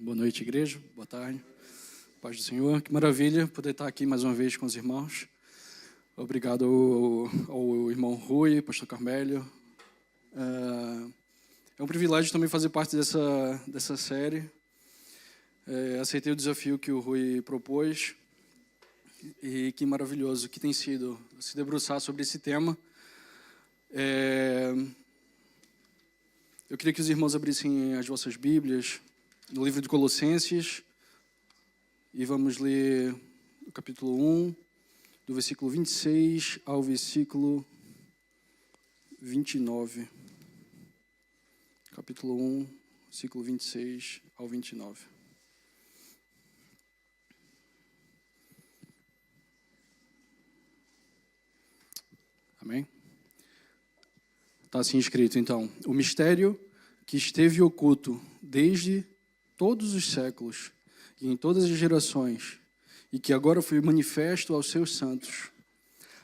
Boa noite, igreja. Boa tarde. Paz do Senhor. Que maravilha poder estar aqui mais uma vez com os irmãos. Obrigado ao irmão Rui, pastor Carmélio. É um privilégio também fazer parte dessa série. Aceitei o desafio que o Rui propôs. E que maravilhoso que tem sido se debruçar sobre esse tema. Eu queria que os irmãos abrissem as vossas Bíblias no livro de Colossenses, e vamos ler o capítulo 1, do versículo 26 ao versículo 29. Capítulo 1, versículo 26 ao 29. Amém? Está assim escrito, então: o mistério que esteve oculto desde todos os séculos e em todas as gerações, e que agora foi manifesto aos seus santos,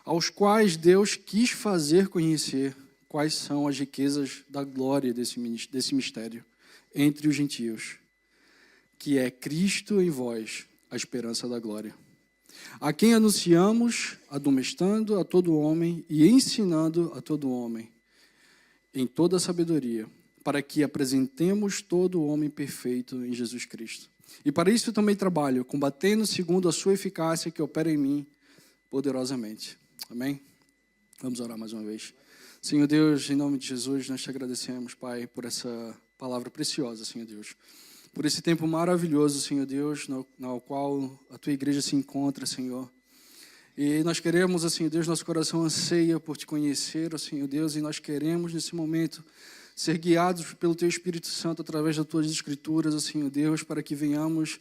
aos quais Deus quis fazer conhecer quais são as riquezas da glória desse mistério entre os gentios, que é Cristo em vós, a esperança da glória. A quem anunciamos, admoestando a todo homem e ensinando a todo homem, em toda a sabedoria, para que apresentemos todo o homem perfeito em Jesus Cristo. E para isso também trabalho, combatendo segundo a sua eficácia que opera em mim poderosamente. Amém? Vamos orar mais uma vez. Senhor Deus, em nome de Jesus, nós te agradecemos, Pai, por essa palavra preciosa, Senhor Deus. Por esse tempo maravilhoso, Senhor Deus, no qual a tua igreja se encontra, Senhor. E nós queremos, Senhor Deus, nosso coração anseia por te conhecer, Senhor Deus, e nós queremos, nesse momento, ser guiados pelo Teu Espírito Santo através das Tuas Escrituras, Senhor Deus, para que venhamos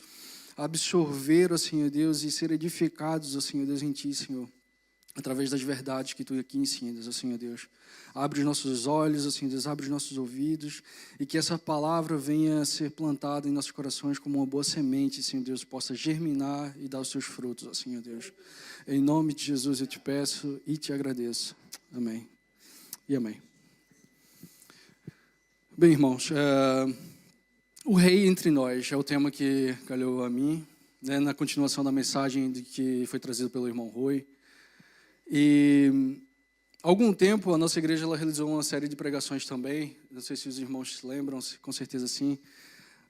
absorver, Senhor Deus, e ser edificados, Senhor Deus, em Ti, Senhor, através das verdades que Tu aqui ensinas, Senhor Deus. Abre os nossos olhos, Senhor Deus, abre os nossos ouvidos, e que essa palavra venha a ser plantada em nossos corações como uma boa semente, Senhor Deus, possa germinar e dar os seus frutos, Senhor Deus. Em nome de Jesus eu te peço e te agradeço. Amém. E amém. Bem, irmãos, o rei entre nós é o tema que calhou a mim, né, na continuação da mensagem que foi trazida pelo irmão Rui. E há algum tempo a nossa igreja ela realizou uma série de pregações também, não sei se os irmãos se lembram, com certeza sim,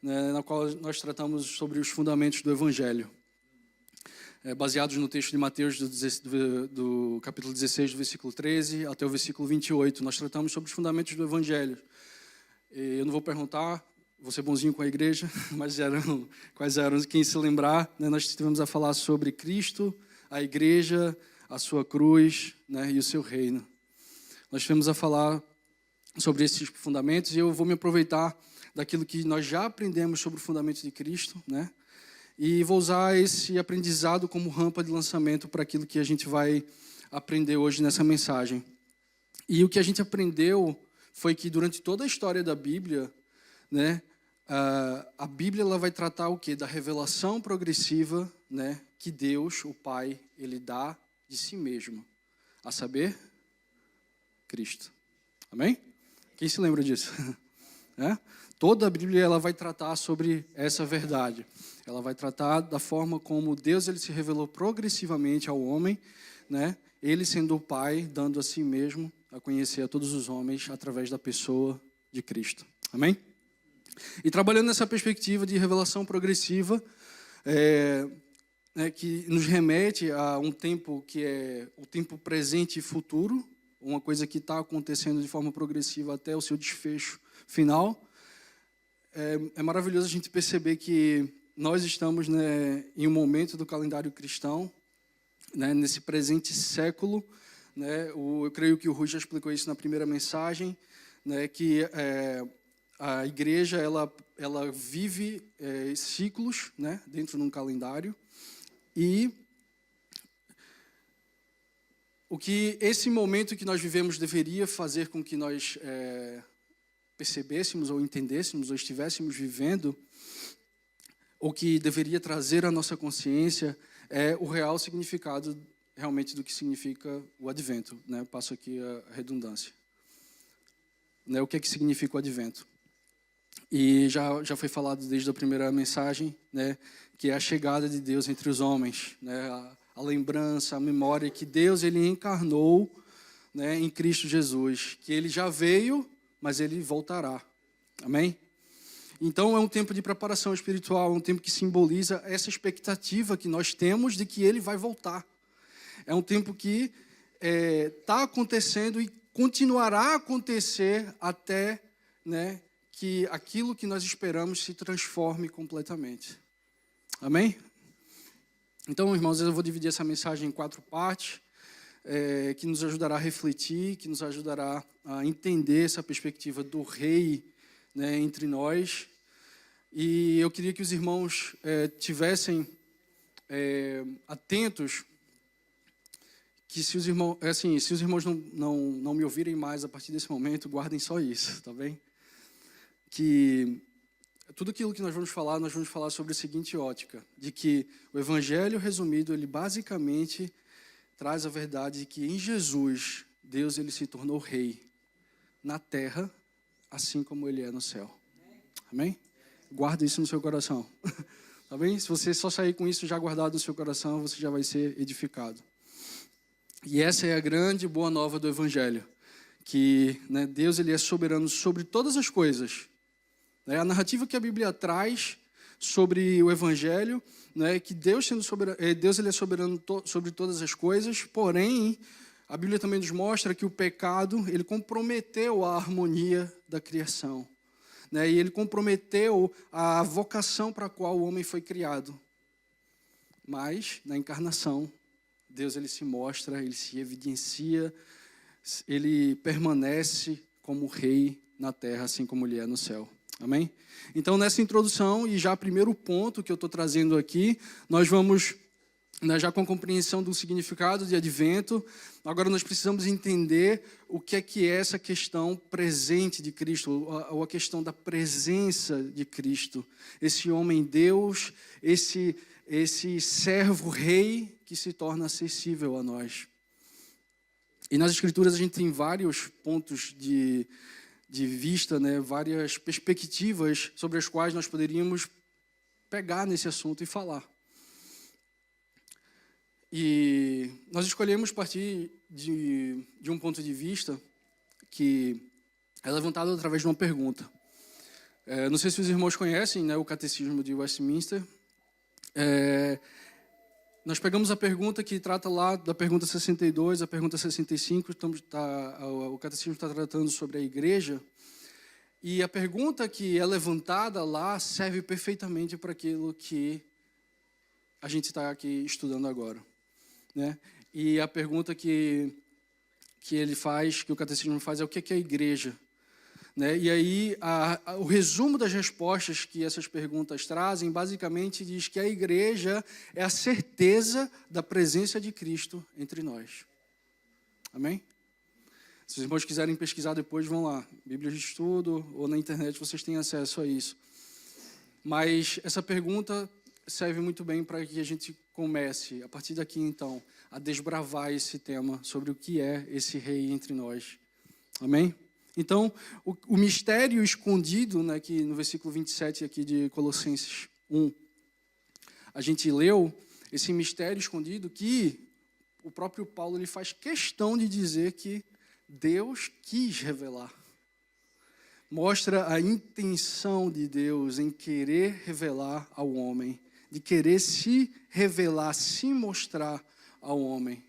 né, na qual nós tratamos sobre os fundamentos do Evangelho, baseados no texto de Mateus do capítulo 16, do versículo 13 até o versículo 28. Nós tratamos sobre os fundamentos do Evangelho. Eu não vou perguntar, vou ser bonzinho com a igreja, mas quais eram, quem se lembrar, né, nós estivemos a falar sobre Cristo, a igreja, a sua cruz, né, e o seu reino. Nós estivemos a falar sobre esses fundamentos e eu vou me aproveitar daquilo que nós já aprendemos sobre o fundamento de Cristo, né, e vou usar esse aprendizado como rampa de lançamento para aquilo que a gente vai aprender hoje nessa mensagem. E o que a gente aprendeu foi que durante toda a história da Bíblia, né, a Bíblia ela vai tratar o quê? Da revelação progressiva, né, que Deus, o Pai, ele dá de si mesmo, a saber, Cristo. Amém? Quem se lembra disso? Toda a Bíblia ela vai tratar sobre essa verdade. Ela vai tratar da forma como Deus ele se revelou progressivamente ao homem, né? Ele sendo o Pai, dando a si mesmo a conhecer a todos os homens através da pessoa de Cristo. Amém? E trabalhando nessa perspectiva de revelação progressiva, que nos remete a um tempo que é o tempo presente e futuro, uma coisa que está acontecendo de forma progressiva até o seu desfecho final. É maravilhoso a gente perceber que nós estamos, né, em um momento do calendário cristão, né, nesse presente século, né, eu creio que o Rui já explicou isso na primeira mensagem, né, que a igreja ela vive ciclos, né, dentro de um calendário, e o que esse momento que nós vivemos deveria fazer com que nós percebêssemos ou entendêssemos ou estivéssemos vivendo, ou que deveria trazer à nossa consciência é o real significado realmente do que significa o advento, né? Passo aqui a redundância. Né? O que é que significa o advento? E já foi falado desde a primeira mensagem, né, que é a chegada de Deus entre os homens, né, a lembrança, a memória que Deus ele encarnou, né, em Cristo Jesus, que ele já veio, mas ele voltará. Amém? Então é um tempo de preparação espiritual, um tempo que simboliza essa expectativa que nós temos de que ele vai voltar. É um tempo que está acontecendo e continuará a acontecer até, né, que aquilo que nós esperamos se transforme completamente. Amém? Então, irmãos, eu vou dividir essa mensagem em 4 partes, que nos ajudará a refletir, que nos ajudará a entender essa perspectiva do rei, né, entre nós. E eu queria que os irmãos tivessem atentos, que se os irmãos não me ouvirem mais a partir desse momento, guardem só isso, tá bem? Que tudo aquilo que nós vamos falar sobre a seguinte ótica, de que o Evangelho resumido, ele basicamente traz a verdade de que em Jesus, Deus ele se tornou rei na terra, assim como ele é no céu. Amém? Guarda isso no seu coração. Tá bem? Se você só sair com isso já guardado no seu coração, você já vai ser edificado. E essa é a grande boa nova do Evangelho, que, né, Deus ele é soberano sobre todas as coisas. A narrativa que a Bíblia traz sobre o Evangelho, né, que Deus sendo soberano, Deus ele é soberano sobre todas as coisas, porém a Bíblia também nos mostra que o pecado ele comprometeu a harmonia da criação, né, e ele comprometeu a vocação para a qual o homem foi criado. Mas na encarnação, Deus ele se mostra, ele se evidencia, ele permanece como rei na terra, assim como ele é no céu. Amém? Então, nessa introdução, e já primeiro ponto que eu estou trazendo aqui, nós vamos, né, já com a compreensão do significado de advento, agora nós precisamos entender o que é essa questão presente de Cristo, ou a questão da presença de Cristo. Esse homem Deus, esse servo rei que se torna acessível a nós. E nas Escrituras a gente tem vários pontos de vista, né, várias perspectivas sobre as quais nós poderíamos pegar nesse assunto e falar. E nós escolhemos partir de um ponto de vista que é levantado através de uma pergunta. Não sei se os irmãos conhecem, né, o Catecismo de Westminster. Nós pegamos a pergunta que trata lá da pergunta 62, a pergunta 65, o Catecismo está tratando sobre a igreja, e a pergunta que é levantada lá serve perfeitamente para aquilo que a gente está aqui estudando agora, né? E a pergunta que ele faz, que o Catecismo faz, é o que é a igreja? Né? E aí, o resumo das respostas que essas perguntas trazem, basicamente diz que a igreja é a certeza da presença de Cristo entre nós. Amém? Se os irmãos quiserem pesquisar depois, vão lá. Bíblia de estudo ou na internet, vocês têm acesso a isso. Mas essa pergunta serve muito bem para que a gente comece, a partir daqui então, a desbravar esse tema sobre o que é esse rei entre nós. Amém? Então, o mistério escondido, né, que no versículo 27 aqui de Colossenses 1, a gente leu esse mistério escondido que o próprio Paulo ele faz questão de dizer que Deus quis revelar. Mostra a intenção de Deus em querer revelar ao homem, de querer se revelar, se mostrar ao homem.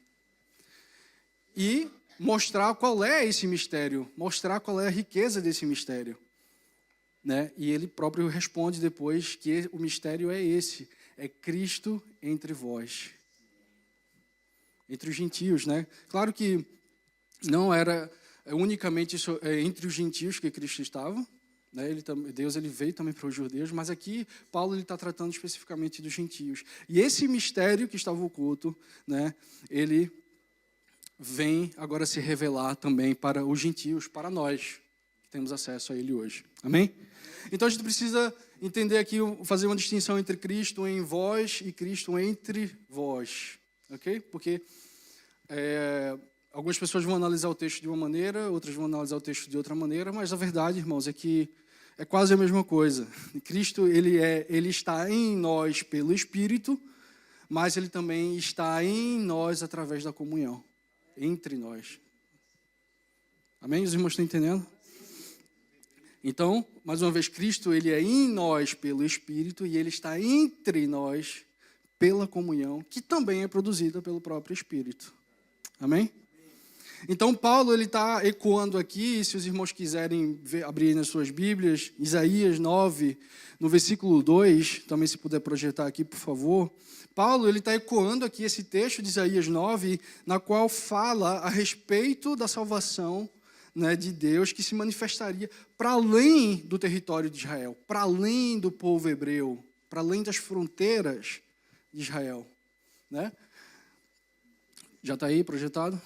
E mostrar qual é esse mistério, mostrar qual é a riqueza desse mistério, né? E ele próprio responde depois que o mistério é esse, é Cristo entre vós, entre os gentios, né? Claro que não era unicamente entre os gentios que Cristo estava, né? Deus ele veio também para os judeus, mas aqui Paulo ele está tratando especificamente dos gentios. E esse mistério que estava oculto, né? Ele vem agora se revelar também para os gentios, para nós, que temos acesso a ele hoje. Amém? Então a gente precisa entender aqui, fazer uma distinção entre Cristo em vós e Cristo entre vós. Ok? Porque algumas pessoas vão analisar o texto de uma maneira, outras vão analisar o texto de outra maneira, mas a verdade, irmãos, é que é quase a mesma coisa. Cristo, ele está em nós pelo Espírito, mas ele também está em nós através da comunhão, entre nós. Amém? Os irmãos estão entendendo? Então, mais uma vez, Cristo, ele é em nós pelo Espírito e ele está entre nós pela comunhão, que também é produzida pelo próprio Espírito. Amém? Então, Paulo ele está ecoando aqui, se os irmãos quiserem abrir nas suas Bíblias, Isaías 9, no versículo 2, também se puder projetar aqui, por favor. Paulo ele está ecoando aqui esse texto de Isaías 9, na qual fala a respeito da salvação, né, de Deus, que se manifestaria para além do território de Israel, para além do povo hebreu, para além das fronteiras de Israel. Né? Já está aí projetado?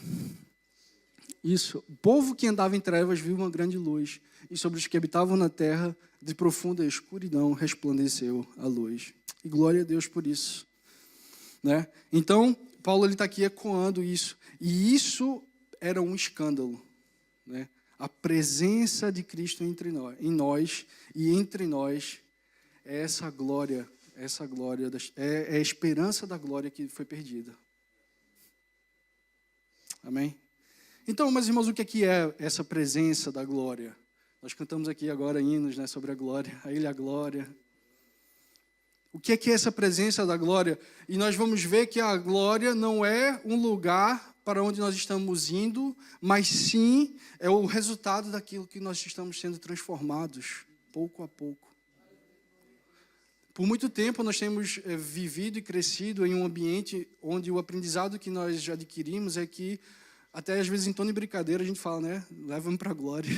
Isso. O povo que andava em trevas viu uma grande luz, e sobre os que habitavam na terra, de profunda escuridão, resplandeceu a luz. E glória a Deus por isso. Né? Então, Paulo está aqui ecoando isso. E isso era um escândalo. Né? A presença de Cristo entre nós, em nós e entre nós, é essa glória, é a esperança da glória que foi perdida. Amém? Então, meus irmãos, o que é essa presença da glória? Nós cantamos aqui agora hinos, né, sobre a glória, a Ele a glória. O que é essa presença da glória? E nós vamos ver que a glória não é um lugar para onde nós estamos indo, mas sim é o resultado daquilo que nós estamos sendo transformados, pouco a pouco. Por muito tempo nós temos vivido e crescido em um ambiente onde o aprendizado que nós já adquirimos é que, até às vezes em tom de brincadeira, a gente fala, né? Leva-me para a glória.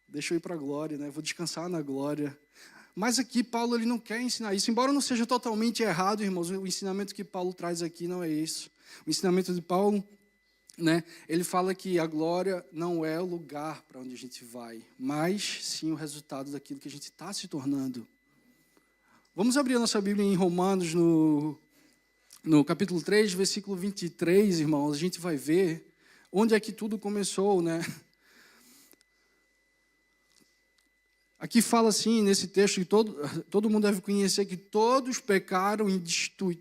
Deixa eu ir para a glória, né? Vou descansar na glória. Mas aqui Paulo ele não quer ensinar isso. Embora não seja totalmente errado, irmãos, o ensinamento que Paulo traz aqui não é isso. O ensinamento de Paulo, né? Ele fala que a glória não é o lugar para onde a gente vai, mas sim o resultado daquilo que a gente está se tornando. Vamos abrir a nossa Bíblia em Romanos, no capítulo 3, versículo 23, irmãos, a gente vai ver onde é que tudo começou, né? Aqui fala assim, nesse texto, que todo mundo deve conhecer que todos pecaram e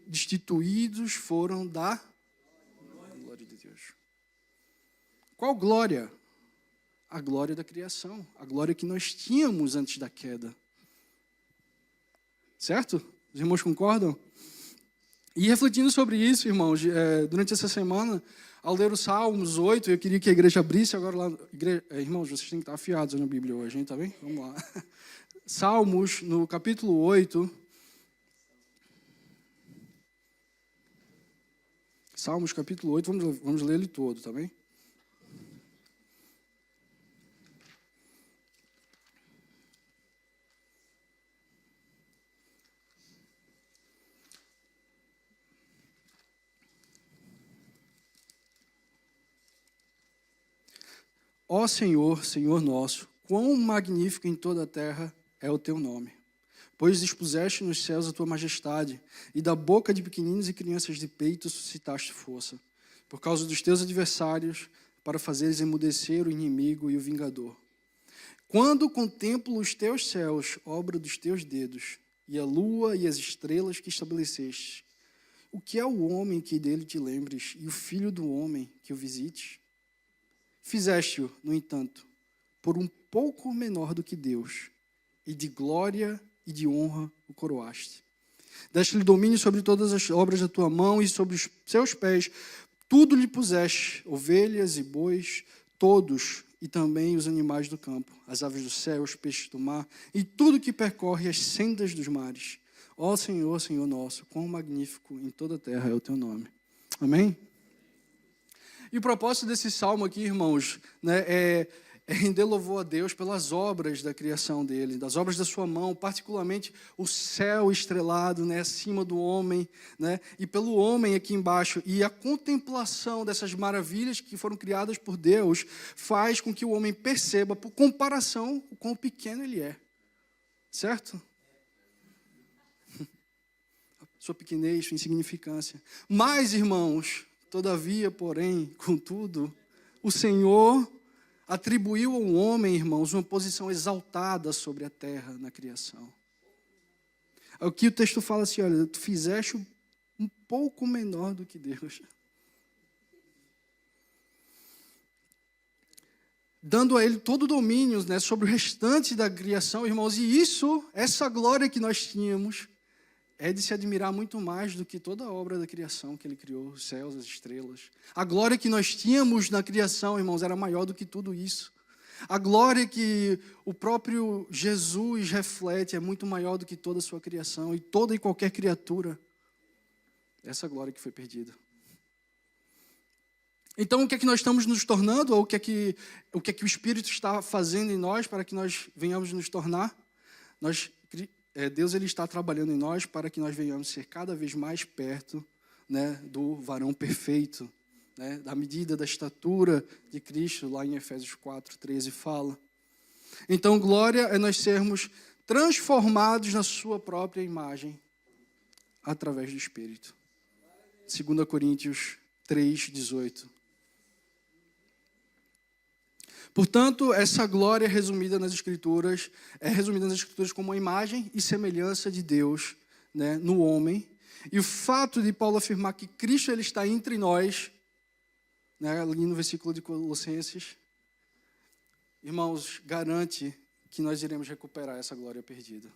destituídos foram da glória de Deus. Qual glória? A glória da criação, a glória que nós tínhamos antes da queda. Certo? Os irmãos concordam? E refletindo sobre isso, irmãos, durante essa semana, ao ler o Salmos 8, eu queria que a igreja abrisse agora lá. Irmãos, vocês têm que estar afiados na Bíblia hoje, hein? Tá bem? Vamos lá. Salmos, no capítulo 8. Salmos, capítulo 8, vamos ler ele todo, tá bem? Ó Senhor, Senhor nosso, quão magnífico em toda a terra é o teu nome. Pois expuseste nos céus a tua majestade, e da boca de pequeninos e crianças de peito suscitaste força, por causa dos teus adversários, para fazeres emudecer o inimigo e o vingador. Quando contemplo os teus céus, obra dos teus dedos, e a lua e as estrelas que estabeleceste, o que é o homem que dele te lembres, e o filho do homem que o visites? Fizeste-o, no entanto, por um pouco menor do que Deus, e de glória e de honra o coroaste. Deste-lhe domínio sobre todas as obras da tua mão, e sobre os seus pés tudo lhe puseste, ovelhas e bois, todos, e também os animais do campo, as aves do céu, os peixes do mar, e tudo que percorre as sendas dos mares. Ó Senhor, Senhor nosso, quão magnífico em toda a terra é o teu nome. Amém? E o propósito desse salmo aqui, irmãos, né, é render louvor a Deus pelas obras da criação dele, das obras da sua mão, particularmente o céu estrelado, né, acima do homem, né, e pelo homem aqui embaixo. E a contemplação dessas maravilhas que foram criadas por Deus faz com que o homem perceba, por comparação, o quão pequeno ele é. Certo? Sua pequenez, sua insignificância. Mas, irmãos, todavia, porém, contudo, o Senhor, atribuiu ao homem, irmãos, uma posição exaltada sobre a terra na criação. Aqui o texto fala assim, olha, tu fizeste um pouco menor do que Deus. Dando a ele todo o domínio, né, sobre o restante da criação, irmãos. E essa glória que nós tínhamos, é de se admirar muito mais do que toda a obra da criação que ele criou, os céus, as estrelas. A glória que nós tínhamos na criação, irmãos, era maior do que tudo isso. A glória que o próprio Jesus reflete é muito maior do que toda a sua criação e toda e qualquer criatura. Essa glória que foi perdida. Então, o que é que nós estamos nos tornando? Ou o que é que o Espírito está fazendo em nós para que nós venhamos nos tornar? Deus ele está trabalhando em nós para que nós venhamos ser cada vez mais perto, né, do varão perfeito, né, da medida da estatura de Cristo, lá em Efésios 4:13 fala. Então, glória é nós sermos transformados na sua própria imagem através do Espírito. 2 Coríntios 3:18. Portanto, essa glória é resumida nas Escrituras como a imagem e semelhança de Deus, né, no homem. E o fato de Paulo afirmar que Cristo ele está entre nós, né, ali no versículo de Colossenses, irmãos, garante que nós iremos recuperar essa glória perdida.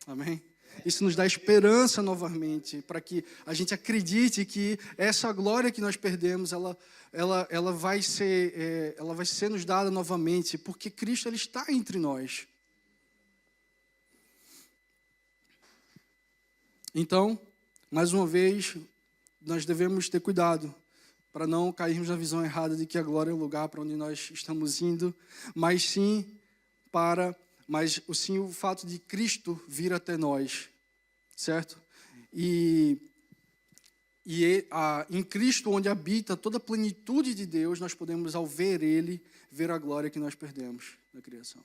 Amém? Isso nos dá esperança novamente, para que a gente acredite que essa glória que nós perdemos, ela vai ser nos dada novamente, porque Cristo ele está entre nós. Então, mais uma vez, nós devemos ter cuidado para não cairmos na visão errada de que a glória é o lugar para onde nós estamos indo, mas sim o fato de Cristo vir até nós, certo? E em Cristo, onde habita toda a plenitude de Deus, nós podemos, ao ver Ele, ver a glória que nós perdemos na criação.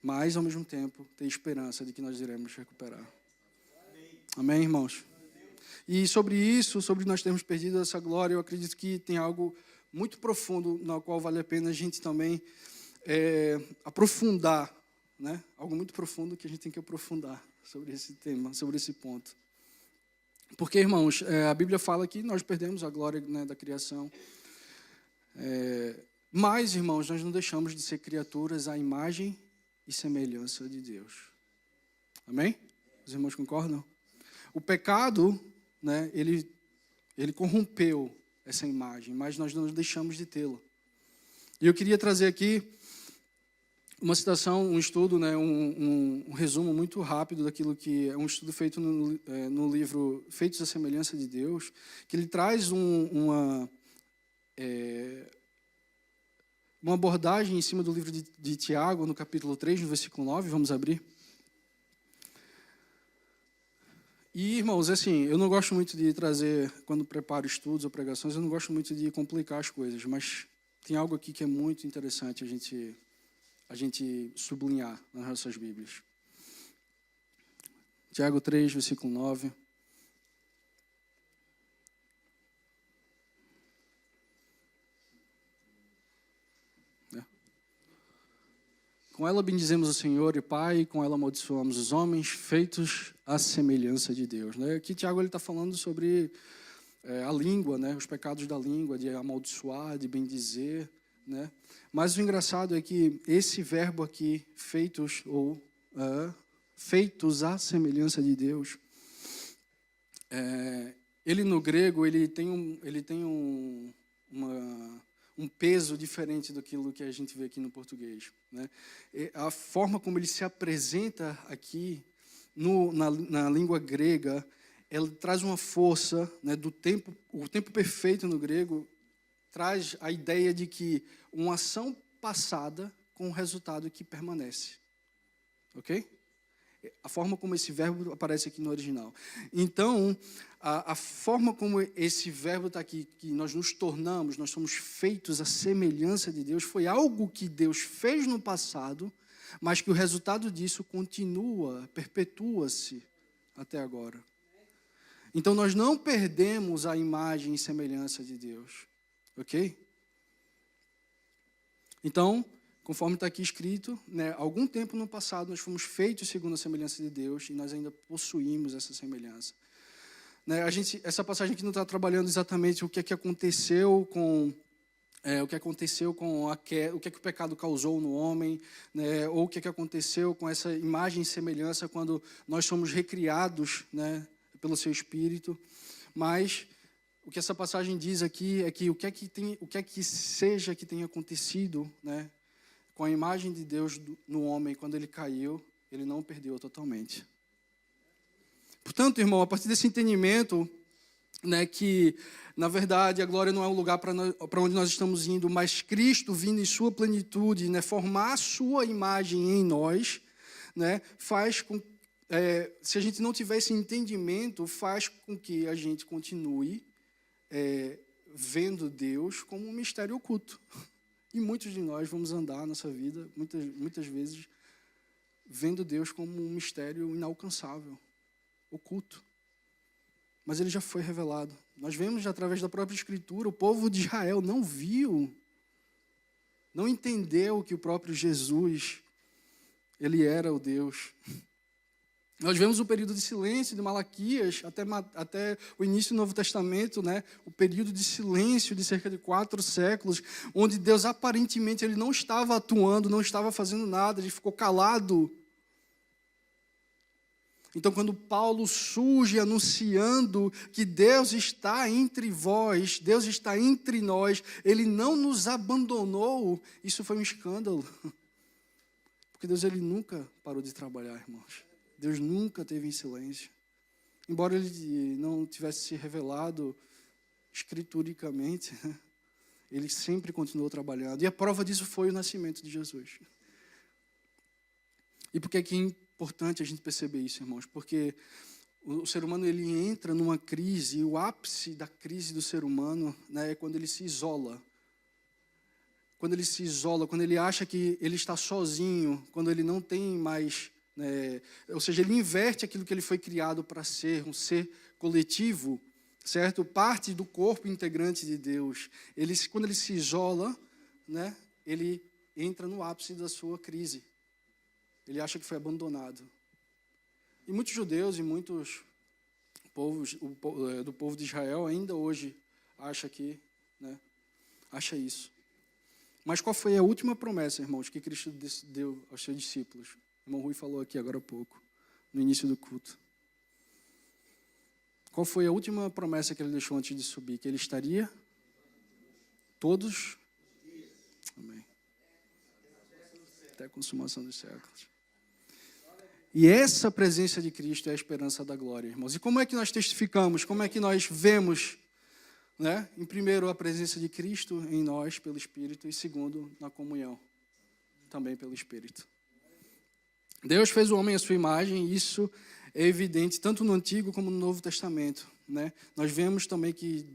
Mas, ao mesmo tempo, ter esperança de que nós iremos recuperar. Amém, irmãos? E sobre nós termos perdido essa glória, eu acredito que tem algo muito profundo, na qual vale a pena a gente também aprofundar, né? Algo muito profundo que a gente tem que aprofundar sobre esse tema, sobre esse ponto. Porque, irmãos, a Bíblia fala que nós perdemos a glória, né, da criação. Mas, irmãos, nós não deixamos de ser criaturas à imagem e semelhança de Deus. Amém? Os irmãos concordam? O pecado, né, ele corrompeu essa imagem, mas nós não deixamos de tê-la. E eu queria trazer aqui uma citação, um estudo, né, um resumo muito rápido daquilo que é um estudo feito no livro Feitos à Semelhança de Deus, que ele traz uma abordagem em cima do livro de Tiago, no capítulo 3, no versículo 9, vamos abrir. E, irmãos, assim, eu não gosto muito de trazer, quando preparo estudos ou pregações, eu não gosto muito de complicar as coisas, mas tem algo aqui que é muito interessante a gente sublinhar nas nossas Bíblias. Tiago 3, versículo 9. Com ela bendizemos o Senhor e Pai, e com ela amaldiçoamos os homens, feitos à semelhança de Deus. Aqui Tiago está falando sobre a língua, né? Os pecados da língua, de amaldiçoar, de bendizer. Né? Mas o engraçado é que esse verbo aqui, feitos à semelhança de Deus, ele no grego ele tem um peso diferente daquilo que a gente vê aqui no português. Né? A forma como ele se apresenta aqui na língua grega, ela traz uma força, né, do tempo, o tempo perfeito no grego traz a ideia de que uma ação passada com um resultado que permanece. Ok? A forma como esse verbo aparece aqui no original. Então, a forma como esse verbo está aqui, que nós nos tornamos, nós somos feitos à semelhança de Deus, foi algo que Deus fez no passado, mas que o resultado disso continua, perpetua-se até agora. Então, nós não perdemos a imagem e semelhança de Deus. Ok? Então, conforme está aqui escrito, né, algum tempo no passado nós fomos feitos segundo a semelhança de Deus e nós ainda possuímos essa semelhança. Né, essa passagem aqui não está trabalhando exatamente o que é que aconteceu com o que o pecado causou no homem, né, ou o que aconteceu com essa imagem e semelhança quando nós somos recriados, né, pelo seu Espírito. Mas o que essa passagem diz aqui é que o que é que seja que tenha acontecido, né, com a imagem de Deus no homem quando ele caiu, ele não perdeu totalmente. Portanto, irmão, a partir desse entendimento, né, que, na verdade, a glória não é um lugar para onde nós estamos indo, mas Cristo vindo em sua plenitude, né, formar a sua imagem em nós, né, faz com se a gente não tiver esse entendimento, faz com que a gente continue vendo Deus como um mistério oculto. E muitos de nós vamos andar nessa vida, muitas vezes, vendo Deus como um mistério inalcançável, oculto. Mas ele já foi revelado. Nós vemos através da própria Escritura, o povo de Israel não viu, não entendeu que o próprio Jesus, ele era o Deus. Nós vemos o período de silêncio de Malaquias até o início do Novo Testamento, né? O período de silêncio de cerca de 4 séculos, onde Deus aparentemente ele não estava atuando, não estava fazendo nada, ele ficou calado. Então, quando Paulo surge anunciando que Deus está entre vós, Deus está entre nós, ele não nos abandonou, isso foi um escândalo. Porque Deus ele nunca parou de trabalhar, irmãos. Deus nunca teve em silêncio. Embora ele não tivesse se revelado escrituricamente, ele sempre continuou trabalhando. E a prova disso foi o nascimento de Jesus. E por que é importante a gente perceber isso, irmãos? Porque o ser humano ele entra numa crise, e o ápice da crise do ser humano, né, é quando ele se isola. Quando ele se isola, quando ele acha que ele está sozinho, quando ele não tem mais... ou seja, ele inverte aquilo que ele foi criado para ser, um ser coletivo, certo? Parte do corpo integrante de Deus. Quando ele se isola, né, ele entra no ápice da sua crise. Ele acha que foi abandonado. E muitos judeus e muitos povos do povo de Israel ainda hoje acha isso. Mas qual foi a última promessa, irmãos, que Cristo deu aos seus discípulos? O irmão Rui falou aqui agora há pouco, no início do culto. Qual foi a última promessa que ele deixou antes de subir? Que ele estaria todos? Amém. Até a consumação dos séculos. E essa presença de Cristo é a esperança da glória, irmãos. E como é que nós testificamos? Como é que nós vemos, né? Em primeiro, a presença de Cristo em nós, pelo Espírito. E segundo, na comunhão, também pelo Espírito. Deus fez o homem à sua imagem, e isso é evidente tanto no Antigo como no Novo Testamento, né? Nós vemos também que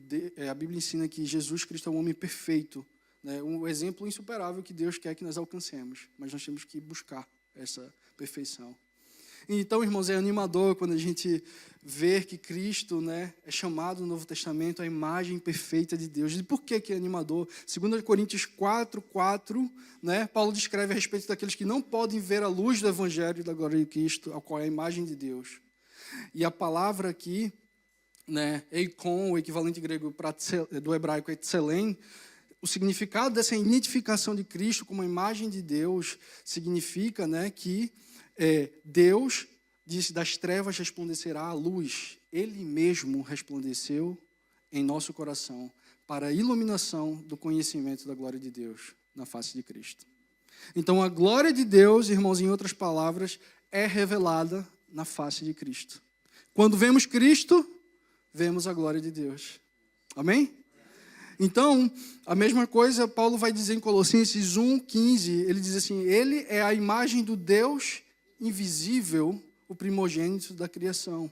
a Bíblia ensina que Jesus Cristo é um homem perfeito, né? Um exemplo insuperável que Deus quer que nós alcancemos, mas nós temos que buscar essa perfeição. Então, irmãos, é animador quando a gente vê que Cristo, né, é chamado no Novo Testamento a imagem perfeita de Deus. E por que é animador? 2 Coríntios 4:4, né, Paulo descreve a respeito daqueles que não podem ver a luz do Evangelho da glória de Cristo, ao qual é a imagem de Deus. E a palavra aqui, né, eikon, o equivalente grego do hebraico etselem, o significado dessa identificação de Cristo como a imagem de Deus significa, né, que Deus disse, das trevas resplandecerá a luz. Ele mesmo resplandeceu em nosso coração para a iluminação do conhecimento da glória de Deus na face de Cristo. Então, a glória de Deus, irmãos, em outras palavras, é revelada na face de Cristo. Quando vemos Cristo, vemos a glória de Deus. Amém? Então, a mesma coisa Paulo vai dizer em Colossenses 1:15, ele diz assim, ele é a imagem do Deus invisível, o primogênito da criação.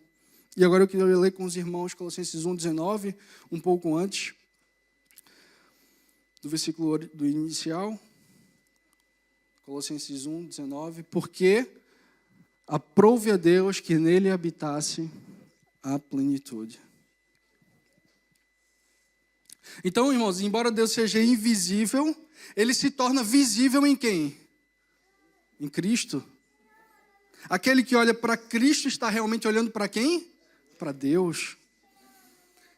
E agora eu queria ler com os irmãos Colossenses 1:19, um pouco antes do versículo do inicial. Colossenses 1:19, porque aprove a Deus que nele habitasse a plenitude. Então, irmãos, embora Deus seja invisível, ele se torna visível em quem? Em Cristo. Aquele que olha para Cristo está realmente olhando para quem? Para Deus.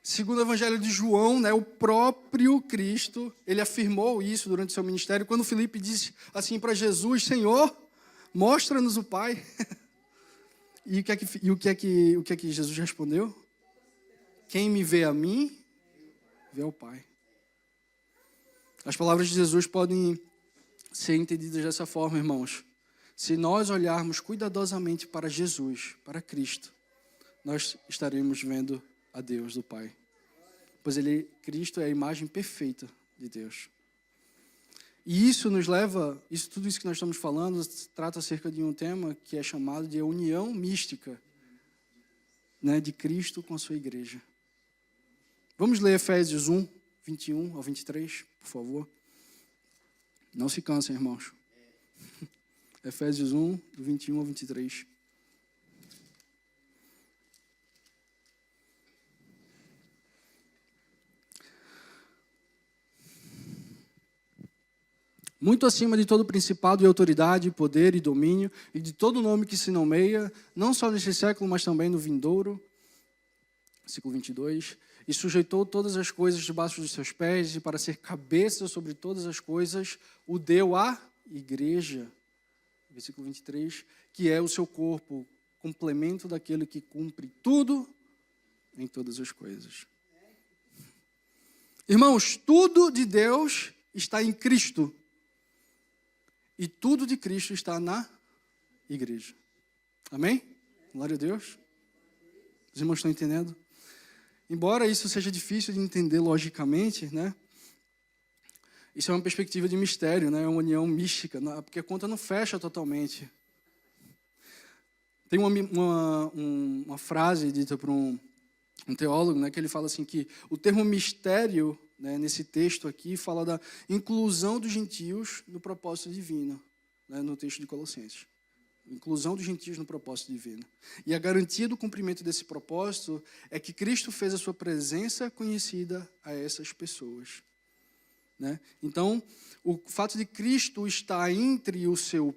Segundo o Evangelho de João, né, o próprio Cristo, ele afirmou isso durante o seu ministério, quando Filipe disse assim para Jesus: Senhor, mostra-nos o Pai. E o que é que Jesus respondeu? Quem me vê a mim, vê ao Pai. As palavras de Jesus podem ser entendidas dessa forma, irmãos. Se nós olharmos cuidadosamente para Jesus, para Cristo, nós estaremos vendo a Deus, do Pai. Pois Cristo é a imagem perfeita de Deus. E isso nos leva, tudo isso que nós estamos falando, trata acerca de um tema que é chamado de união mística, né, de Cristo com a sua igreja. Vamos ler Efésios 1, 21 ao 23, por favor. Não se cansem, irmãos. Efésios 1, do 21 ao 23. Muito acima de todo principado e autoridade, poder e domínio, e de todo nome que se nomeia, não só neste século, mas também no vindouro. Versículo 22. E sujeitou todas as coisas debaixo dos seus pés, e para ser cabeça sobre todas as coisas, o deu à igreja. Versículo 23. Que é o seu corpo, complemento daquele que cumpre tudo em todas as coisas. Irmãos, tudo de Deus está em Cristo. E tudo de Cristo está na igreja. Amém? Glória a Deus. Os irmãos estão entendendo? Embora isso seja difícil de entender logicamente, né? Isso é uma perspectiva de mistério, né? É uma união mística, porque a conta não fecha totalmente. Tem uma frase dita por um teólogo, né, que ele fala assim que o termo mistério, né, nesse texto aqui, fala da inclusão dos gentios no propósito divino, né, no texto de Colossenses. Inclusão dos gentios no propósito divino. E a garantia do cumprimento desse propósito é que Cristo fez a sua presença conhecida a essas pessoas. Né? Então, o fato de Cristo estar entre o seu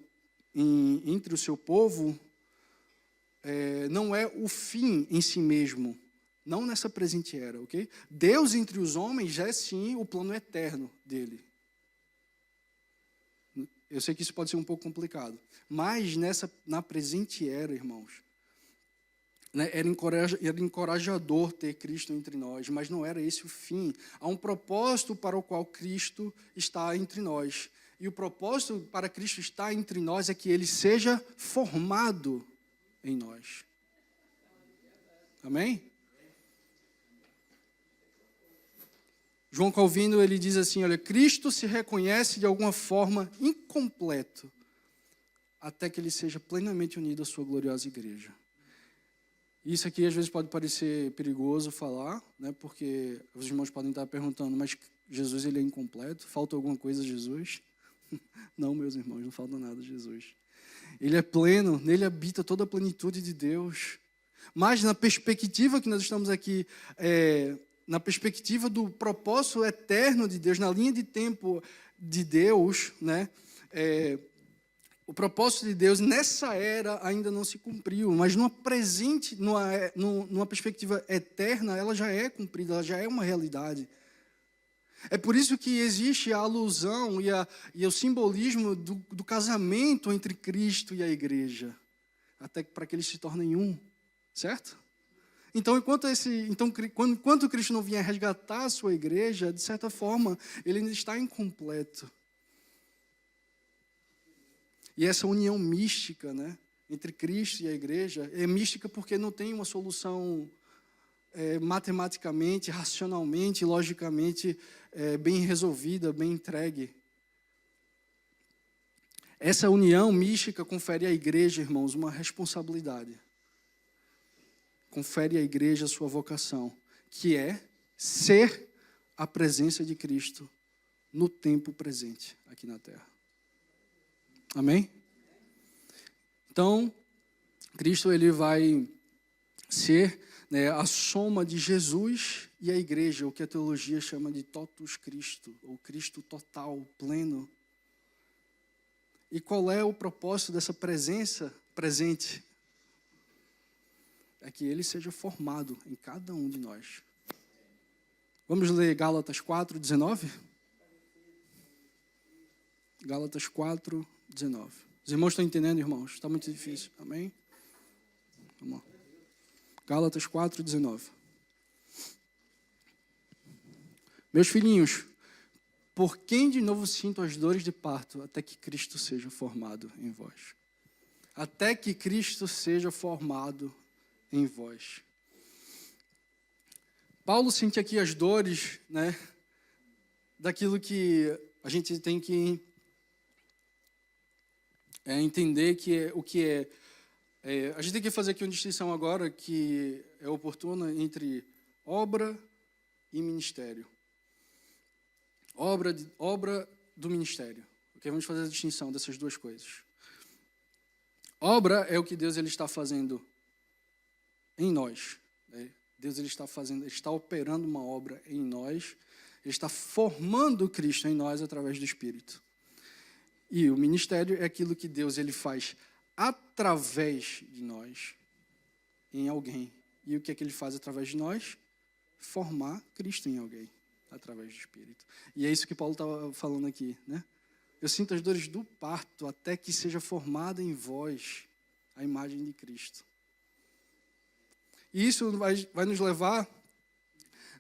povo não é o fim em si mesmo. Não nessa presente era, ok? Deus entre os homens já é sim o plano eterno dele. Eu sei que isso pode ser um pouco complicado. Mas na presente era, irmãos, né, era encorajador ter Cristo entre nós, mas não era esse o fim. Há um propósito para o qual Cristo está entre nós. E o propósito para Cristo estar entre nós é que ele seja formado em nós. Amém? João Calvino, ele diz assim, olha, Cristo se reconhece de alguma forma incompleto até que ele seja plenamente unido à sua gloriosa igreja. Isso aqui às vezes pode parecer perigoso falar, né, porque os irmãos podem estar perguntando, mas Jesus ele é incompleto? Falta alguma coisa a Jesus? Não, meus irmãos, não falta nada a Jesus. Ele é pleno, nele habita toda a plenitude de Deus. Mas na perspectiva que nós estamos aqui, na perspectiva do propósito eterno de Deus, na linha de tempo de Deus, né? O propósito de Deus nessa era ainda não se cumpriu, mas numa perspectiva eterna, ela já é cumprida, ela já é uma realidade. É por isso que existe a alusão e o simbolismo do casamento entre Cristo e a igreja, até para que eles se tornem um, certo? Então, enquanto Cristo não vier resgatar a sua igreja, de certa forma, ele ainda está incompleto. E essa união mística, né, entre Cristo e a igreja, é mística porque não tem uma solução matematicamente, racionalmente, logicamente bem resolvida, bem entregue. Essa união mística confere à igreja, irmãos, uma responsabilidade. Confere à igreja a sua vocação, que é ser a presença de Cristo no tempo presente aqui na terra. Amém? Então, Cristo ele vai ser né, a soma de Jesus e a igreja, o que a teologia chama de totus Christo, ou Cristo total, pleno. E qual é o propósito dessa presença presente? É que ele seja formado em cada um de nós. Vamos ler Gálatas 4, 19? Gálatas 4, 19. Os irmãos estão entendendo, irmãos? Está muito difícil. Amém? Vamos lá. Gálatas 4, 19. Meus filhinhos, por quem de novo sinto as dores de parto, até que Cristo seja formado em vós. Até que Cristo seja formado em vós. Paulo sente aqui as dores, né, daquilo que a gente tem que entender o que é. A gente tem que fazer aqui uma distinção agora que é oportuna entre obra e ministério. Obra do ministério. Okay? Vamos fazer a distinção dessas duas coisas. Obra é o que Deus ele está fazendo em nós. Né? Deus ele está operando uma obra em nós. Ele está formando Cristo em nós através do Espírito. E o ministério é aquilo que Deus ele faz através de nós em alguém. E o que é que ele faz através de nós? Formar Cristo em alguém, através do Espírito. E é isso que Paulo estava falando aqui, né? Eu sinto as dores do parto até que seja formada em vós a imagem de Cristo. E isso vai nos levar,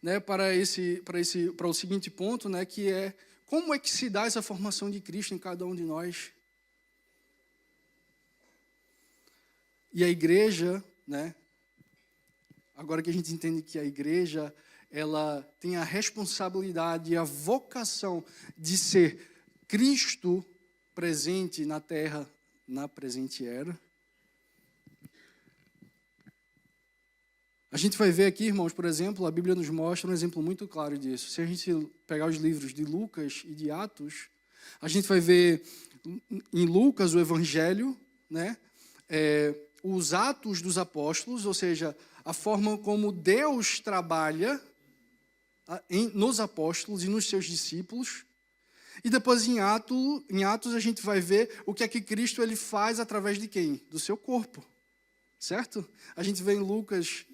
né, para o seguinte ponto, né, que é como é que se dá essa formação de Cristo em cada um de nós? E a igreja, né, agora que a gente entende que a igreja, ela tem a responsabilidade e a vocação de ser Cristo presente na terra, na presente era. A gente vai ver aqui, irmãos, por exemplo, a Bíblia nos mostra um exemplo muito claro disso. Se a gente pegar os livros de Lucas e de Atos, a gente vai ver em Lucas o Evangelho, né? Os atos dos apóstolos, ou seja, a forma como Deus trabalha nos apóstolos e nos seus discípulos. E depois em Atos a gente vai ver o que é que Cristo ele faz através de quem? Do seu corpo, certo? A gente vê em Lucas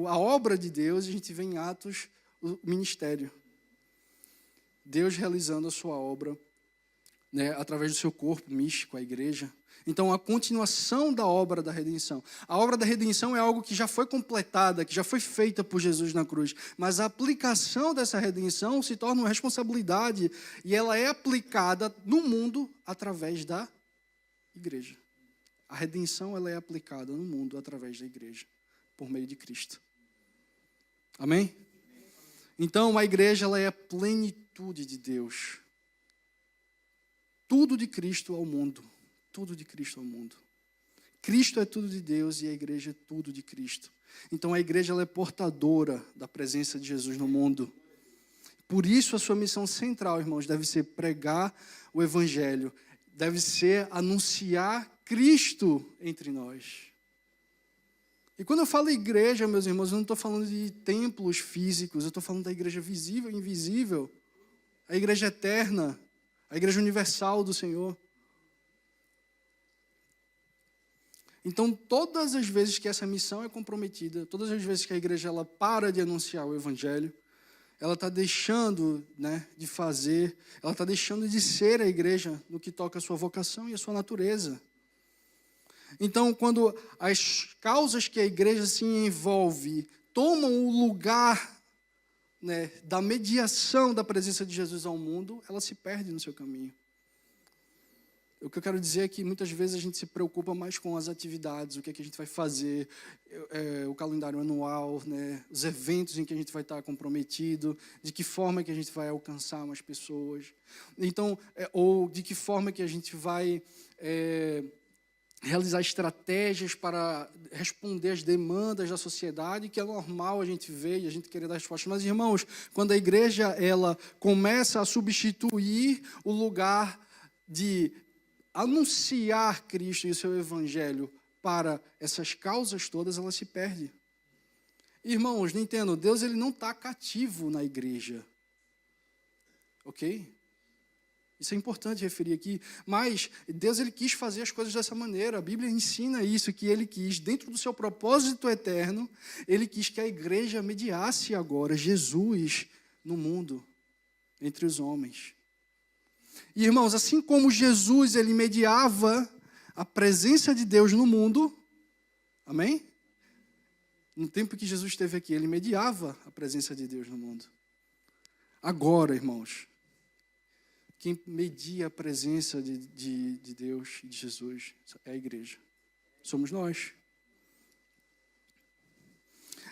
a obra de Deus e a gente vê em Atos o ministério. Deus realizando a sua obra, né, através do seu corpo místico, a igreja. Então, a continuação da obra da redenção. A obra da redenção é algo que já foi completada, que já foi feita por Jesus na cruz. Mas a aplicação dessa redenção se torna uma responsabilidade e ela é aplicada no mundo através da igreja. A redenção ela é aplicada no mundo através da igreja, por meio de Cristo. Amém? Então, a igreja ela é a plenitude de Deus. Tudo de Cristo ao mundo. Tudo de Cristo ao mundo. Cristo é tudo de Deus e a igreja é tudo de Cristo. Então a igreja ela é portadora da presença de Jesus no mundo. Por isso a sua missão central, irmãos, deve ser pregar o evangelho, deve ser anunciar Cristo entre nós. E quando eu falo igreja, meus irmãos, eu não estou falando de templos físicos, eu estou falando da igreja visível e invisível, a igreja eterna, a igreja universal do Senhor. Então, todas as vezes que essa missão é comprometida, todas as vezes que a igreja ela para de anunciar o evangelho, ela está deixando, né, de fazer, ela está deixando de ser a igreja no que toca a sua vocação e a sua natureza. Então, quando as causas que a igreja se envolve tomam o lugar, né, da mediação da presença de Jesus ao mundo, ela se perde no seu caminho. O que eu quero dizer é que muitas vezes a gente se preocupa mais com as atividades, o que é que a gente vai fazer, o calendário anual, né, os eventos em que a gente vai estar comprometido, de que forma que a gente vai alcançar mais pessoas. Então, ou de que forma que a gente vai realizar estratégias para responder às demandas da sociedade, que é normal a gente ver e a gente querer dar respostas. Mas, irmãos, quando a igreja ela começa a substituir o lugar de anunciar Cristo e o seu evangelho para essas causas todas, ela se perde. Irmãos, não entendo, Deus ele não está cativo na igreja. Ok? Isso é importante referir aqui, mas Deus ele quis fazer as coisas dessa maneira. A Bíblia ensina isso, que ele quis, dentro do seu propósito eterno, ele quis que a igreja mediasse agora Jesus no mundo, entre os homens. E, irmãos, assim como Jesus ele mediava a presença de Deus no mundo, amém? No tempo que Jesus esteve aqui, ele mediava a presença de Deus no mundo. Agora, irmãos, quem media a presença de Deus e de Jesus é a igreja. Somos nós.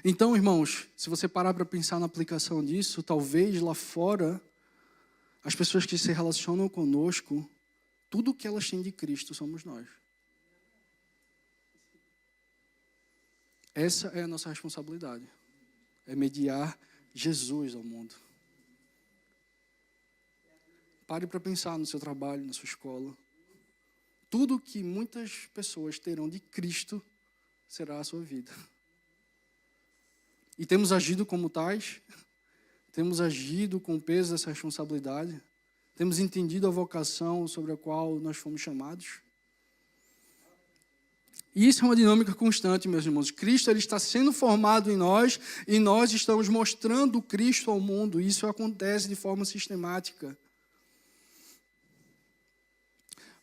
Então, irmãos, se você parar para pensar na aplicação disso, talvez lá fora, as pessoas que se relacionam conosco, tudo que elas têm de Cristo somos nós. Essa é a nossa responsabilidade. É mediar Jesus ao mundo. Pare para pensar no seu trabalho, na sua escola. Tudo que muitas pessoas terão de Cristo será a sua vida. E temos agido como tais? Temos agido com o peso dessa responsabilidade? Temos entendido a vocação sobre a qual nós fomos chamados? E isso é uma dinâmica constante, meus irmãos. Cristo ele está sendo formado em nós e nós estamos mostrando Cristo ao mundo. Isso acontece de forma sistemática.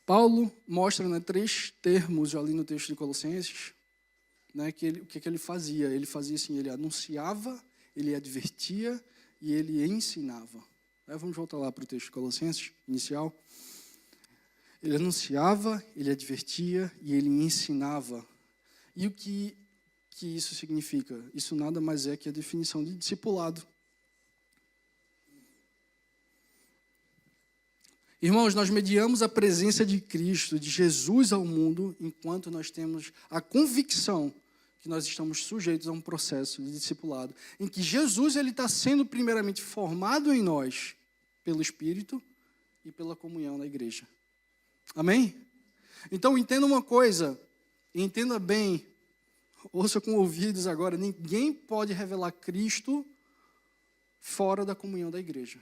Paulo mostra, né, 3 termos ali no texto de Colossenses, né, o que ele fazia. Ele fazia assim, ele anunciava, ele advertia e ele ensinava. Vamos voltar lá para o texto de Colossenses, inicial. Ele anunciava, ele advertia e ele ensinava. E o que isso significa? Isso nada mais é que a definição de discipulado. Irmãos, nós mediamos a presença de Cristo, de Jesus ao mundo, enquanto nós temos a convicção que nós estamos sujeitos a um processo de discipulado, em que Jesus ele está sendo primeiramente formado em nós pelo Espírito e pela comunhão na igreja. Amém? Então, entenda uma coisa, entenda bem, ouça com ouvidos agora, ninguém pode revelar Cristo fora da comunhão da igreja.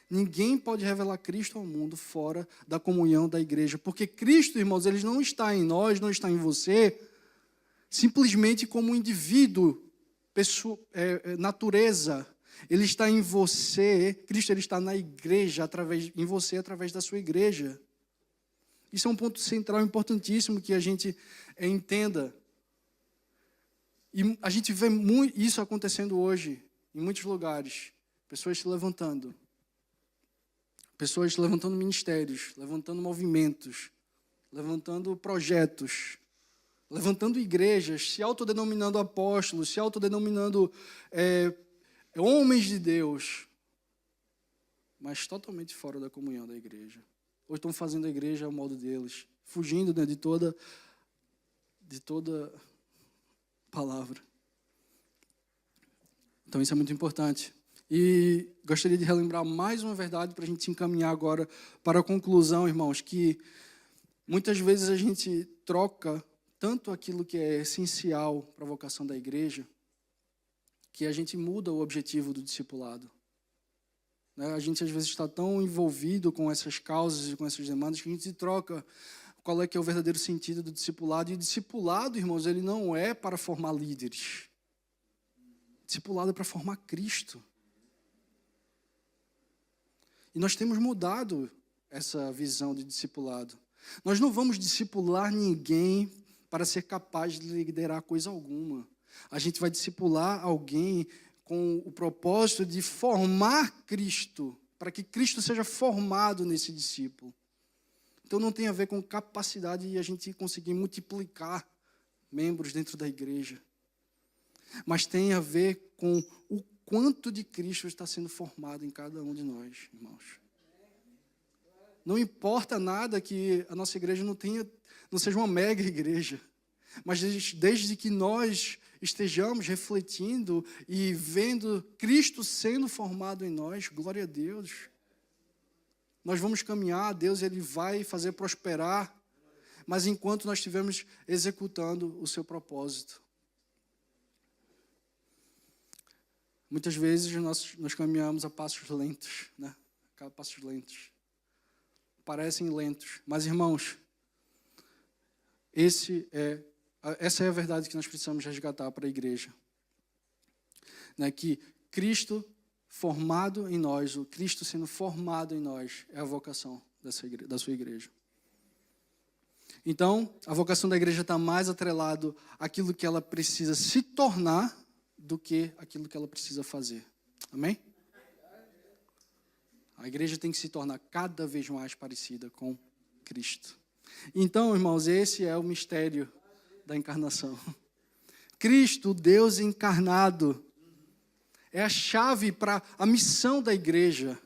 Ninguém pode revelar Cristo ao mundo fora da comunhão da igreja. Porque Cristo, irmãos, ele não está em nós, não está em você, simplesmente como um indivíduo, natureza. Ele está em você, Cristo ele está na igreja, em você através da sua igreja. Isso é um ponto central, importantíssimo, que a gente entenda. E a gente vê muito isso acontecendo hoje, em muitos lugares. Pessoas se levantando. Pessoas levantando ministérios, levantando movimentos, levantando projetos, levantando igrejas, se autodenominando apóstolos, se autodenominando homens de Deus, mas totalmente fora da comunhão da igreja. Ou estão fazendo a igreja ao modo deles, fugindo, né, de toda palavra. Então isso é muito importante. E gostaria de relembrar mais uma verdade para a gente se encaminhar agora para a conclusão, irmãos, que muitas vezes a gente troca tanto aquilo que é essencial para a vocação da igreja, que a gente muda o objetivo do discipulado. A gente às vezes está tão envolvido com essas causas e com essas demandas que a gente troca qual é que é o verdadeiro sentido do discipulado. E o discipulado, irmãos, ele não é para formar líderes. Discipulado é para formar Cristo. E nós temos mudado essa visão de discipulado. Nós não vamos discipular ninguém para ser capaz de liderar coisa alguma. A gente vai discipular alguém com o propósito de formar Cristo, para que Cristo seja formado nesse discípulo. Então não tem a ver com capacidade de a gente conseguir multiplicar membros dentro da igreja, mas tem a ver com o quanto de Cristo está sendo formado em cada um de nós, irmãos. Não importa nada que a nossa igreja não seja uma mega igreja, mas desde que nós estejamos refletindo e vendo Cristo sendo formado em nós, glória a Deus. Nós vamos caminhar, Deus ele vai fazer prosperar, mas enquanto nós estivermos executando o seu propósito. Muitas vezes nós caminhamos a passos lentos, né? A passos lentos. Parecem lentos. Mas, irmãos, essa é a verdade que nós precisamos resgatar para a igreja. Né? Que Cristo formado em nós, o Cristo sendo formado em nós, é a vocação da sua igreja. Então, a vocação da igreja está mais atrelado àquilo que ela precisa se tornar do que aquilo que ela precisa fazer. Amém? A igreja tem que se tornar cada vez mais parecida com Cristo. Então, irmãos, esse é o mistério da encarnação. Cristo, Deus encarnado, é a chave para a missão da igreja.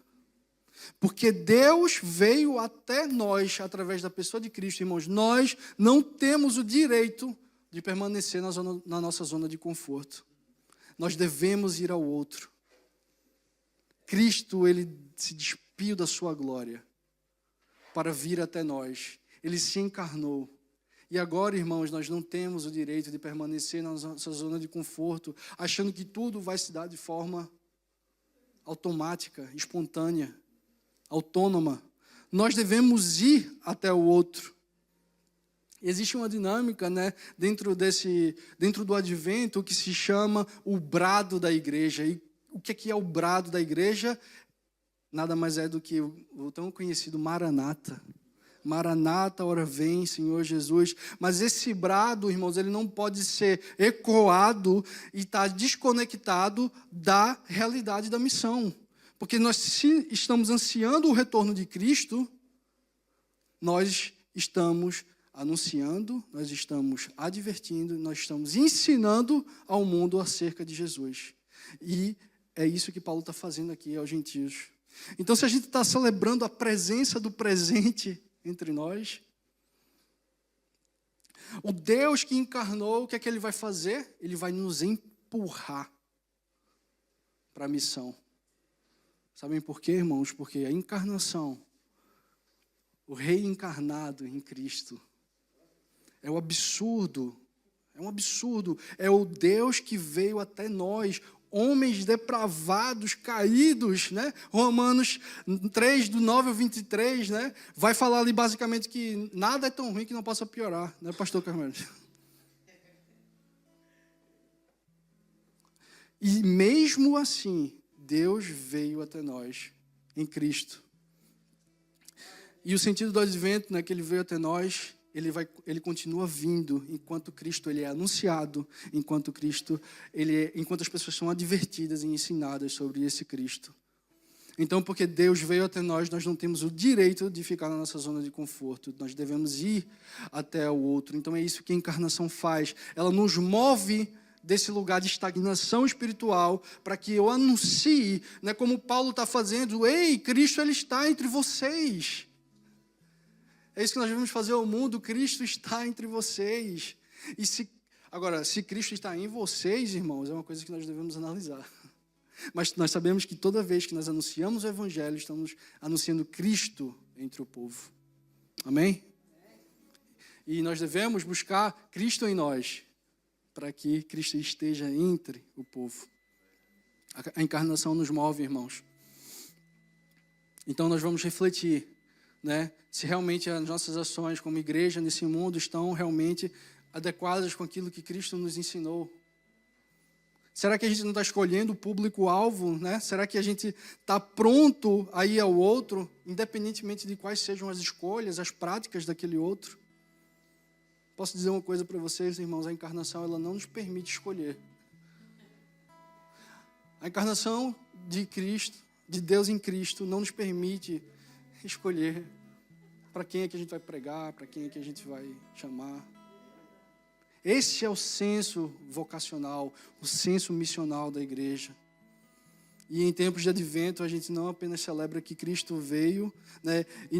Porque Deus veio até nós através da pessoa de Cristo, irmãos. Nós não temos o direito de permanecer na nossa zona de conforto. Nós devemos ir ao outro. Cristo, ele se despiu da sua glória para vir até nós. Ele se encarnou. E agora, irmãos, nós não temos o direito de permanecer na nossa zona de conforto, achando que tudo vai se dar de forma automática, espontânea, autônoma. Nós devemos ir até o outro. Existe uma dinâmica, né, dentro do advento que se chama o brado da igreja. E o que é o brado da igreja? Nada mais é do que o tão conhecido Maranata. Maranata, ora vem, Senhor Jesus. Mas esse brado, irmãos, ele não pode ser ecoado e estar desconectado da realidade da missão. Porque nós, se estamos ansiando o retorno de Cristo, nós estamos anunciando, nós estamos advertindo, nós estamos ensinando ao mundo acerca de Jesus. E é isso que Paulo está fazendo aqui aos gentios. Então, se a gente está celebrando a presença do presente entre nós, o Deus que encarnou, o que é que Ele vai fazer? Ele vai nos empurrar para a missão. Sabem por quê, irmãos? Porque a encarnação, o Rei encarnado em Cristo, é um absurdo, é o Deus que veio até nós, homens depravados, caídos, né? Romanos 3, do 9 ao 23, né? Vai falar ali basicamente que nada é tão ruim que não possa piorar, né, pastor Carmelo? E mesmo assim, Deus veio até nós em Cristo. E o sentido do advento, né, que Ele veio até nós, ele continua vindo enquanto Cristo ele é anunciado, enquanto as pessoas são advertidas e ensinadas sobre esse Cristo. Então, porque Deus veio até nós, nós não temos o direito de ficar na nossa zona de conforto. Nós devemos ir até o outro. Então, é isso que a encarnação faz. Ela nos move desse lugar de estagnação espiritual para que eu anuncie, né, como Paulo está fazendo. Ei, Cristo ele está entre vocês. É isso que nós devemos fazer ao mundo. Cristo está entre vocês. Agora, se Cristo está em vocês, irmãos, é uma coisa que nós devemos analisar. Mas nós sabemos que toda vez que nós anunciamos o Evangelho, estamos anunciando Cristo entre o povo. Amém? E nós devemos buscar Cristo em nós, para que Cristo esteja entre o povo. A encarnação nos move, irmãos. Então nós vamos refletir, né, se realmente as nossas ações como igreja nesse mundo estão realmente adequadas com aquilo que Cristo nos ensinou. Será que a gente não está escolhendo o público-alvo, né? Será que a gente está pronto a ir ao outro, independentemente de quais sejam as escolhas, as práticas daquele outro? Posso dizer uma coisa para vocês, irmãos, a encarnação ela não nos permite escolher. A encarnação de Cristo, de Deus em Cristo, não nos permite escolher para quem é que a gente vai pregar, para quem é que a gente vai chamar. Esse é o senso vocacional, o senso missional da igreja. E em tempos de advento, a gente não apenas celebra que Cristo veio, né, e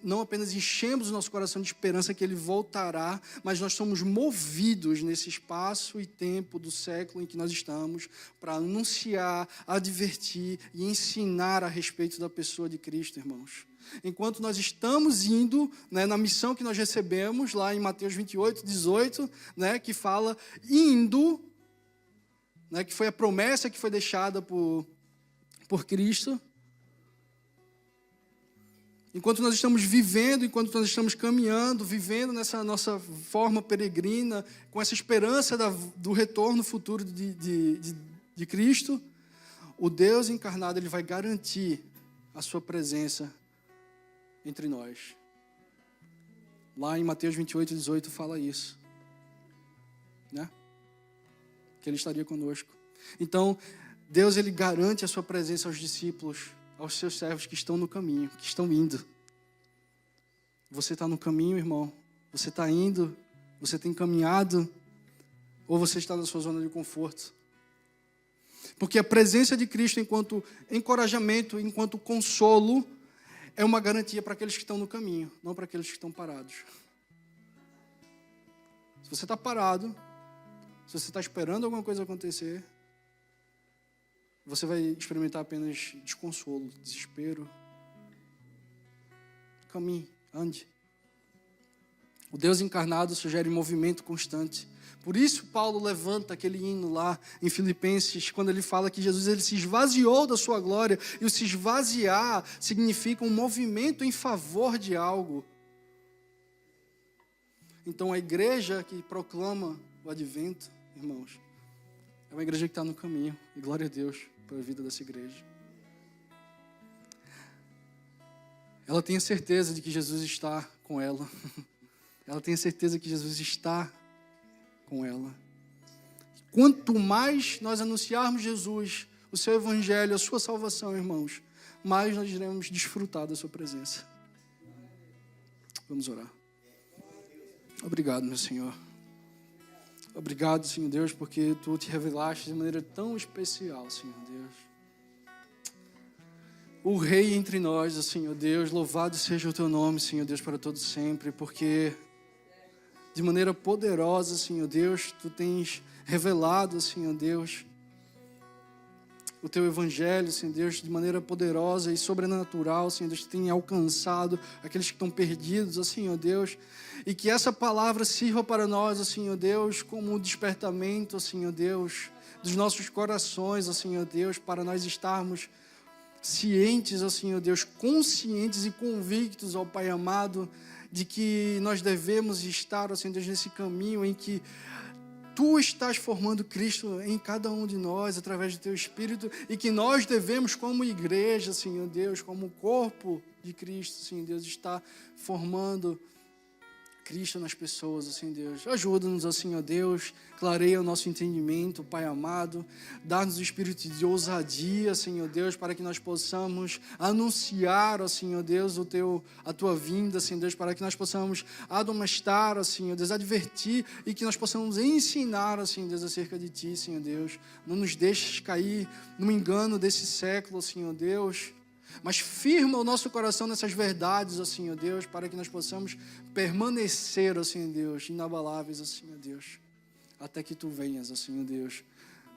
não apenas enchemos o nosso coração de esperança que Ele voltará, mas nós somos movidos nesse espaço e tempo do século em que nós estamos para anunciar, advertir e ensinar a respeito da pessoa de Cristo, irmãos. Enquanto nós estamos indo, né, na missão que nós recebemos, lá em Mateus 28, 18, né, que fala indo, né, que foi a promessa que foi deixada por Cristo. Enquanto nós estamos vivendo, enquanto nós estamos caminhando, vivendo nessa nossa forma peregrina, com essa esperança do retorno futuro de Cristo, o Deus encarnado, Ele vai garantir a sua presença entre nós. Lá em Mateus 28, 18 fala isso, né? Que Ele estaria conosco. Então, Deus, Ele garante a sua presença aos discípulos, aos seus servos que estão no caminho, que estão indo. Você está no caminho, irmão? Você está indo? Você tem caminhado? Ou você está na sua zona de conforto? Porque a presença de Cristo enquanto encorajamento, enquanto consolo, é uma garantia para aqueles que estão no caminho, não para aqueles que estão parados. Se você está parado, se você está esperando alguma coisa acontecer, você vai experimentar apenas desconsolo, desespero. Caminhe, ande. O Deus encarnado sugere movimento constante. Por isso Paulo levanta aquele hino lá em Filipenses, quando ele fala que Jesus ele se esvaziou da sua glória, e o se esvaziar significa um movimento em favor de algo. Então a igreja que proclama o advento, irmãos, é uma igreja que está no caminho, e glória a Deus pela vida dessa igreja. Ela tem a certeza de que Jesus está com ela. Ela tem a certeza que Jesus está com ela. Quanto mais nós anunciarmos Jesus, o seu evangelho, a sua salvação, irmãos, mais nós iremos desfrutar da sua presença. Vamos orar. Obrigado, meu Senhor. Obrigado, Senhor Deus, porque Tu te revelaste de maneira tão especial, Senhor Deus. O Rei entre nós, Senhor Deus, louvado seja o Teu nome, Senhor Deus, para todo sempre, porque de maneira poderosa, Senhor Deus, Tu tens revelado, Senhor Deus, o Teu Evangelho, Senhor Deus, de maneira poderosa e sobrenatural, Senhor Deus, tem alcançado aqueles que estão perdidos, Senhor Deus, e que essa palavra sirva para nós, Senhor Deus, como um despertamento, Senhor Deus, dos nossos corações, Senhor Deus, para nós estarmos cientes, Senhor Deus, conscientes e convictos, ó Pai amado, de que nós devemos estar, Senhor Deus, nesse caminho em que Tu estás formando Cristo em cada um de nós, através do Teu Espírito, e que nós devemos, como igreja, Senhor Deus, como corpo de Cristo, Senhor Deus, estar formando Cristo nas pessoas, assim, Deus. Ajuda-nos, assim, ó Deus, clareia o nosso entendimento, Pai amado, dá-nos o espírito de ousadia, Senhor Deus, para que nós possamos anunciar, assim, ó Deus, a Tua vinda, Senhor Deus, para que nós possamos admoestar, assim, ó Deus, advertir e que nós possamos ensinar, assim, Deus, acerca de Ti, Senhor Deus. Não nos deixes cair no engano desse século, Senhor Deus, mas firma o nosso coração nessas verdades, ó Senhor Deus, para que nós possamos permanecer, ó Senhor Deus, inabaláveis, ó Senhor Deus, até que Tu venhas, ó Senhor Deus.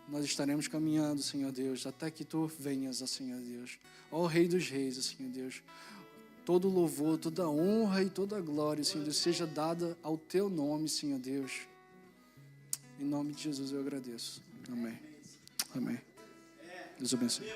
Nós estaremos caminhando, Senhor Deus, até que Tu venhas, ó Senhor Deus. Ó Rei dos Reis, ó Senhor Deus, todo louvor, toda honra e toda glória, Senhor Deus, seja dada ao Teu nome, Senhor Deus. Em nome de Jesus eu agradeço. Amém. Amém. Deus abençoe.